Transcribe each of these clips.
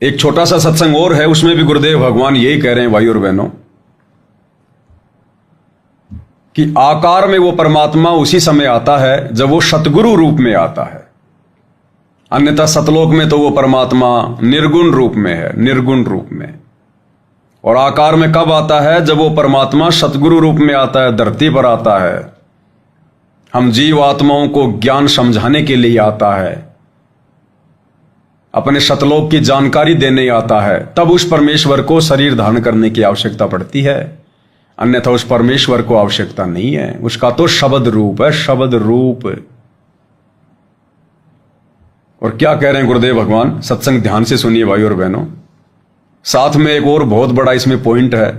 एक छोटा सा सत्संग और है, उसमें भी गुरुदेव भगवान यही कह रहे हैं भाई और बहनों कि आकार में वो परमात्मा उसी समय आता है जब वो सतगुरु रूप में आता है। अन्यथा सतलोक में तो वो परमात्मा निर्गुण रूप में है, निर्गुण रूप में। और आकार में कब आता है? जब वो परमात्मा सतगुरु रूप में आता है, धरती पर आता है, हम जीव आत्माओं को ज्ञान समझाने के लिए आता है, अपने सतलोक की जानकारी देने आता है, तब उस परमेश्वर को शरीर धारण करने की आवश्यकता पड़ती है। अन्यथा उस परमेश्वर को आवश्यकता नहीं है, उसका तो शब्द रूप है, शब्द रूप। और क्या कह रहे हैं गुरुदेव भगवान? सत्संग ध्यान से सुनिए भाई और बहनों। साथ में एक और बहुत बड़ा इसमें पॉइंट है,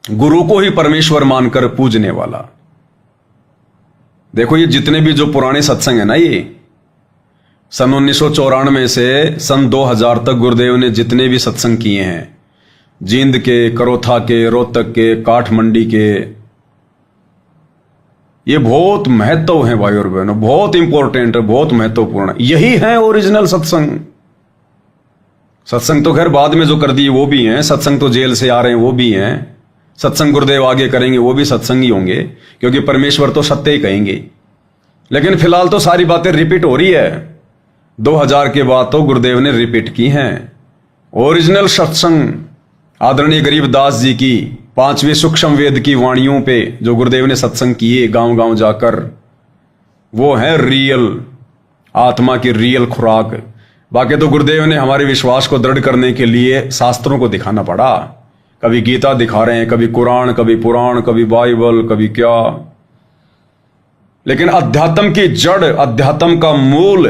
गुरु को ही परमेश्वर मानकर पूजने वाला। देखो ये जितने भी जो पुराने सत्संग है ना, ये सन 1994 से सन 2000 तक गुरुदेव ने जितने भी सत्संग किए हैं, जींद के, करोथा के, रोहतक के, काठमंडी के, ये बहुत महत्व है भाई और बहनों, बहुत इंपॉर्टेंट है, बहुत महत्वपूर्ण। यही है ओरिजिनल सत्संग। सत्संग तो खैर बाद में जो कर दिए वो भी हैं, सत्संग तो जेल से आ रहे हैं वो भी हैं, सत्संग गुरुदेव आगे करेंगे वो भी सत्संग ही होंगे, क्योंकि परमेश्वर तो सत्य ही कहेंगे। लेकिन फिलहाल तो सारी बातें रिपीट हो रही है। 2000 के बाद तो गुरुदेव ने रिपीट की हैं ओरिजिनल सत्संग। आदरणीय गरीबदास जी की 5वीं सूक्ष्म वेद की वाणियों पे जो गुरुदेव ने सत्संग किए गांव गांव जाकर, वो है रियल आत्मा की रियल खुराक। बाकी तो गुरुदेव ने हमारे विश्वास को दृढ़ करने के लिए शास्त्रों को दिखाना पड़ा। कभी गीता दिखा रहे हैं, कभी कुरान, कभी पुराण, कभी बाइबल, कभी क्या। लेकिन अध्यात्म की जड़, अध्यात्म का मूल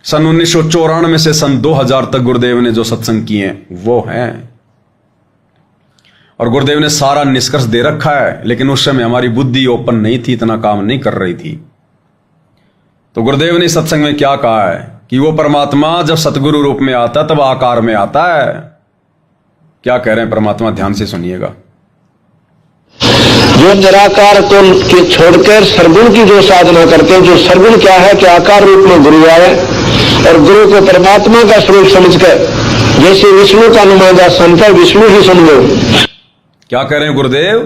सन 1994 से सन 2000 तक गुरुदेव ने जो सत्संग किए वो हैं। और गुरुदेव ने सारा निष्कर्ष दे रखा है, लेकिन उस समय हमारी बुद्धि ओपन नहीं थी, इतना काम नहीं कर रही थी। तो गुरुदेव ने सत्संग में क्या कहा है कि वो परमात्मा जब सतगुरु रूप में आता है तब आकार में आता है। क्या कह रहे हैं परमात्मा? ध्यान से सुनिएगा। जो निराकार को छोड़कर सरगुण की जो साधना करते हैं, जो सरगुण क्या है कि आकार रूप में गुरु आए और गुरु को परमात्मा का स्वरूप समझकर, जैसे विष्णु का नुमाइंदा संत है, विष्णु ही समझो। क्या कह रहे हैं गुरुदेव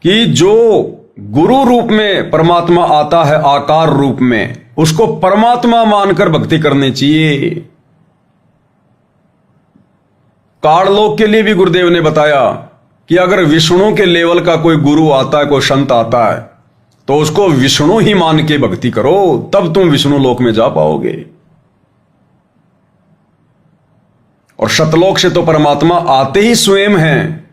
कि जो गुरु रूप में परमात्मा आता है आकार रूप में, उसको परमात्मा मानकर भक्ति करनी चाहिए। काललोक के लिए भी गुरुदेव ने बताया कि अगर विष्णु के लेवल का कोई गुरु आता है, कोई संत आता है, तो उसको विष्णु ही मान के भक्ति करो, तब तुम विष्णु लोक में जा पाओगे। और सतलोक से तो परमात्मा आते ही स्वयं हैं,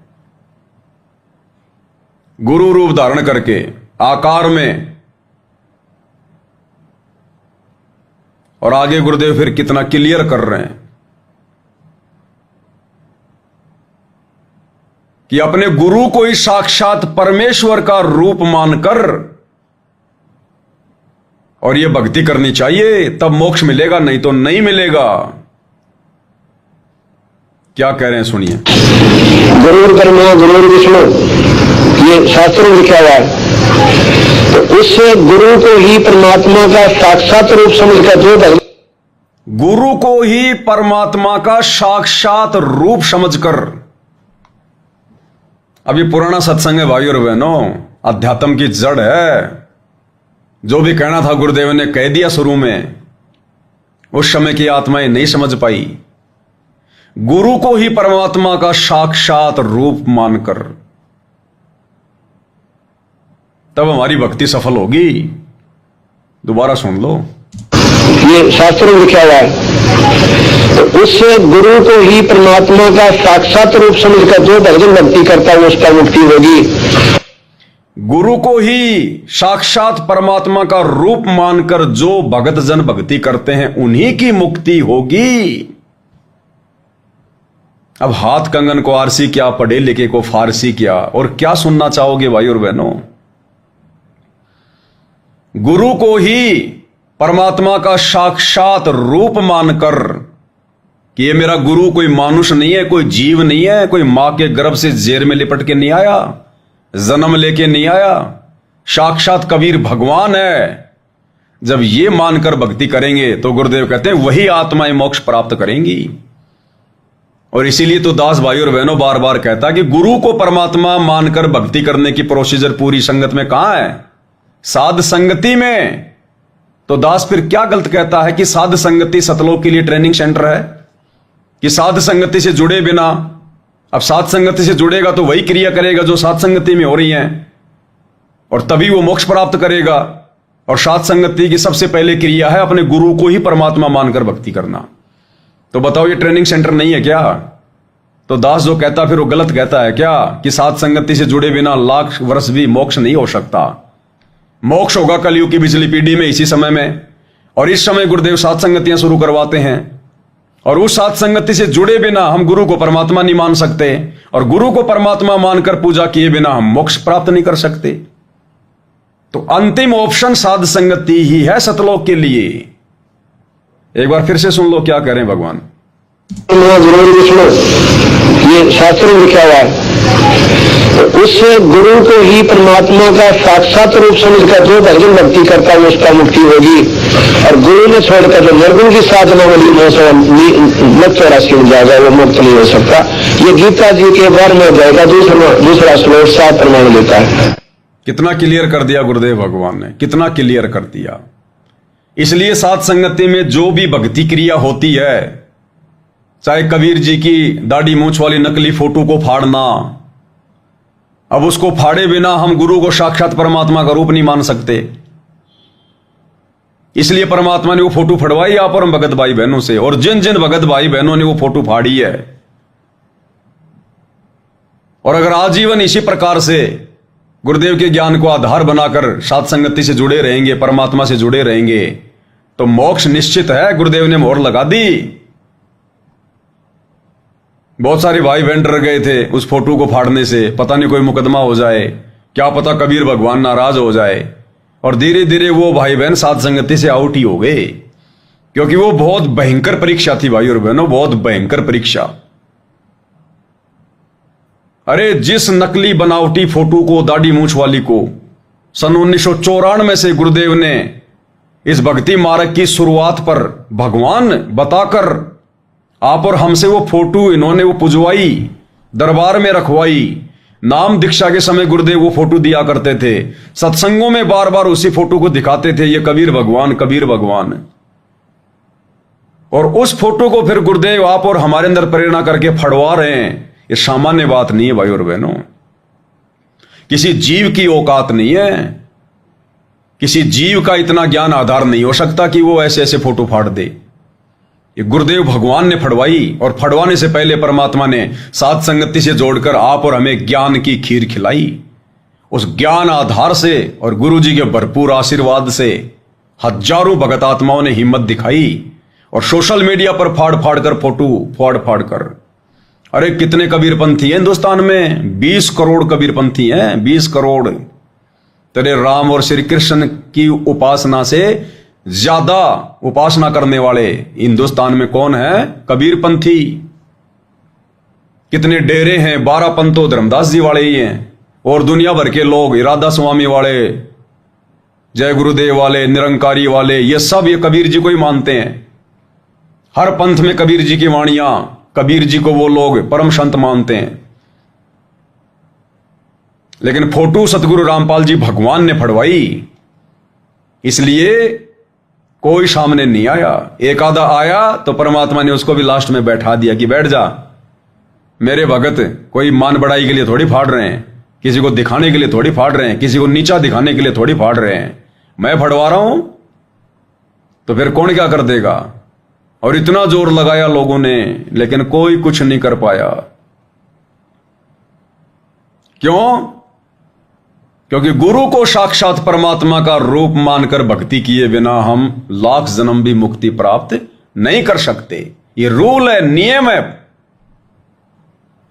गुरु रूप धारण करके आकार में। और आगे गुरुदेव फिर कितना क्लियर कर रहे हैं कि अपने गुरु को ही साक्षात परमेश्वर का रूप मानकर और ये भक्ति करनी चाहिए, तब मोक्ष मिलेगा, नहीं तो नहीं मिलेगा। क्या कह रहे हैं सुनिए। गुरु ब्रह्मा गुरु विष्णु, ये शास्त्रों में लिखा हुआ है। तो उस गुरु को ही परमात्मा का साक्षात रूप समझकर जो गुरु को ही परमात्मा का साक्षात रूप समझकर, अभी पुराना सत्संग है भाई और बहनों, अध्यात्म की जड़ है। जो भी कहना था गुरुदेव ने कह दिया शुरू में, उस समय की आत्माएं नहीं समझ पाई। गुरु को ही परमात्मा का साक्षात रूप मानकर तब हमारी भक्ति सफल होगी। दोबारा सुन लो, ये शास्त्र में लिखा हुआ है। तो उस गुरु को ही परमात्मा का साक्षात रूप समझकर जो भजन भक्ति करता है उसका मुक्ति होगी। गुरु को ही साक्षात परमात्मा का रूप मानकर जो भगत जन भक्ति करते हैं उन्हीं की मुक्ति होगी। अब हाथ कंगन को आरसी क्या, पढ़े लिखे को फारसी क्या, और क्या सुनना चाहोगे भाई और बहनों। गुरु को ही परमात्मा का साक्षात रूप मानकर कि ये मेरा गुरु कोई मानुष नहीं है, कोई जीव नहीं है, कोई मां के गर्भ से जेर में लिपट के नहीं आया, जन्म लेके नहीं आया, साक्षात कबीर भगवान है जब ये मानकर भक्ति करेंगे तो गुरुदेव कहते हैं वही आत्माएं मोक्ष प्राप्त करेंगी। और इसीलिए तो दास भाई और बहनों बार बार कहता कि गुरु को परमात्मा मानकर भक्ति करने की प्रोसीजर पूरी संगत में कहां है? साध संगति में। तो दास फिर क्या गलत कहता है कि साध संगति सतलोक के लिए ट्रेनिंग सेंटर है, कि साध संगति से जुड़े बिना, अब साध संगति से जुड़ेगा तो वही क्रिया करेगा जो साध संगति में हो रही है और तभी वो मोक्ष प्राप्त करेगा। और साध संगति की सबसे पहले क्रिया है अपने गुरु को ही परमात्मा मानकर भक्ति करना। तो बताओ ये ट्रेनिंग सेंटर नहीं है क्या? तो दास जो कहता फिर वो गलत कहता है क्या कि साध संगति से जुड़े बिना लाख वर्ष भी मोक्ष नहीं हो सकता। मोक्ष होगा कलयुग की बिजली पीढ़ी में, इसी समय में। और इस समय गुरुदेव साध संगतियां शुरू करवाते हैं और उस साध संगति से जुड़े बिना हम गुरु को परमात्मा नहीं मान सकते और गुरु को परमात्मा मानकर पूजा किए बिना हम मोक्ष प्राप्त नहीं कर सकते। तो अंतिम ऑप्शन साध संगति ही है सतलोक के लिए। एक बार फिर से सुन लो क्या करें भगवान। जरूर विष्णु ये शास्त्र में लिखा हुआ है, तो उस गुरु को ही परमात्मा का साक्षात रूप समझकर जो भजन भक्ति करता है उसका मुक्ति होगी। और गुरु ने छोड़कर जो निर्गुण की साधना वाली 984 में जाएगा वो मुक्त नहीं हो सकता। ये गीता जी के बारे में जाएगा दूसरा श्लोक 7 प्रमाण देता है। कितना क्लियर कर दिया गुरुदेव भगवान ने, कितना क्लियर कर दिया। इसलिए साध संगति में जो भी भक्ति क्रिया होती है, चाहे कबीर जी की दाढ़ी मूंछ वाली नकली फोटो को फाड़ना, अब उसको फाड़े बिना हम गुरु को साक्षात परमात्मा का रूप नहीं मान सकते। इसलिए परमात्मा ने वो फोटो फड़वाई आप और हम भगत भाई बहनों से, और जिन जिन भगत भाई बहनों ने वो फोटो फाड़ी है, और अगर आजीवन इसी प्रकार से गुरुदेव के ज्ञान को आधार बनाकर साध संगति से जुड़े रहेंगे, परमात्मा से जुड़े रहेंगे, तो मोक्ष निश्चित है। गुरुदेव ने मोहर लगा दी। बहुत सारे भाई बहन डर गए थे उस फोटो को फाड़ने से, पता नहीं कोई मुकदमा हो जाए, क्या पता कबीर भगवान नाराज हो जाए। और धीरे धीरे वो भाई बहन साध संगति से आउट ही हो गए, क्योंकि वो बहुत भयंकर परीक्षा थी भाई और बहनों, बहुत भयंकर परीक्षा। अरे जिस नकली बनावटी फोटो को, दाढ़ी मूंछ वाली को सन 1994 से गुरुदेव ने इस भक्ति मार्ग की शुरुआत पर भगवान बताकर आप और हमसे वो फोटो इन्होंने वो पुजवाई, दरबार में रखवाई। नाम दीक्षा के समय गुरुदेव वो फोटो दिया करते थे, सत्संगों में बार बार उसी फोटो को दिखाते थे, ये कबीर भगवान, कबीर भगवान। और उस फोटो को फिर गुरुदेव आप और हमारे अंदर प्रेरणा करके फड़वा रहे हैं। ये सामान्य बात नहीं है भाई और बहनों, किसी जीव की औकात नहीं है, किसी जीव का इतना ज्ञान आधार नहीं हो सकता कि वो ऐसे ऐसे फोटो फाड़ दे। ये गुरुदेव भगवान ने फड़वाई, और फड़वाने से पहले परमात्मा ने साध संगति से जोड़कर आप और हमें ज्ञान की खीर खिलाई। उस ज्ञान आधार से और गुरु जी के भरपूर आशीर्वाद से हजारों भगत आत्माओं ने हिम्मत दिखाई और सोशल मीडिया पर फाड़ फाड़ कर फोटो फाड़ कर, अरे कितने कबीरपंथी हैं हिंदुस्तान में, 20 करोड़ कबीरपंथी हैं, 20 करोड़। तेरे राम और श्री कृष्ण की उपासना से ज्यादा उपासना करने वाले हिंदुस्तान में कौन है? कबीरपंथी। कितने डेरे हैं, 12 पंथों धर्मदास जी वाले ही हैं, और दुनिया भर के लोग, राधा स्वामी वाले, जय गुरुदेव वाले, निरंकारी वाले, ये सब ये कबीर जी को ही मानते हैं। हर पंथ में कबीर जी की वाणियां, कबीर जी को वो लोग परम संत मानते हैं। लेकिन फोटो सतगुरु रामपाल जी भगवान ने फड़वाई, इसलिए कोई सामने नहीं आया। एक आधा आया तो परमात्मा ने उसको भी लास्ट में बैठा दिया कि बैठ जा, मेरे भगत कोई मान बढ़ाई के लिए थोड़ी फाड़ रहे हैं, किसी को दिखाने के लिए थोड़ी फाड़ रहे हैं, किसी को नीचा दिखाने के लिए थोड़ी फाड़ रहे हैं, मैं फड़वा रहा हूं तो फिर कौन क्या कर देगा। और इतना जोर लगाया लोगों ने, लेकिन कोई कुछ नहीं कर पाया। क्यों? क्योंकि गुरु को साक्षात परमात्मा का रूप मानकर भक्ति किए बिना हम लाख जन्म भी मुक्ति प्राप्त नहीं कर सकते। ये रूल है, नियम है।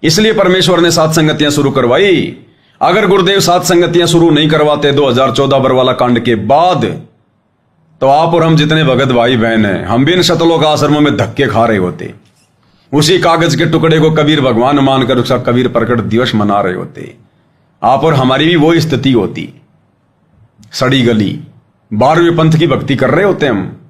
इसलिए परमेश्वर ने सात संगतियां शुरू करवाई। अगर गुरुदेव सात संगतियां शुरू नहीं करवाते 2014 बरवाला कांड के बाद, तो आप और हम जितने भगत भाई बहन हैं, हम भी इन शतलोक आश्रमों में धक्के खा रहे होते। उसी कागज के टुकड़े को कबीर भगवान मानकर उसका कबीर प्रकट दिवस मना रहे होते। आप और हमारी भी वो स्थिति होती, सड़ी गली, 12वें पंथ की भक्ति कर रहे होते हैं हम।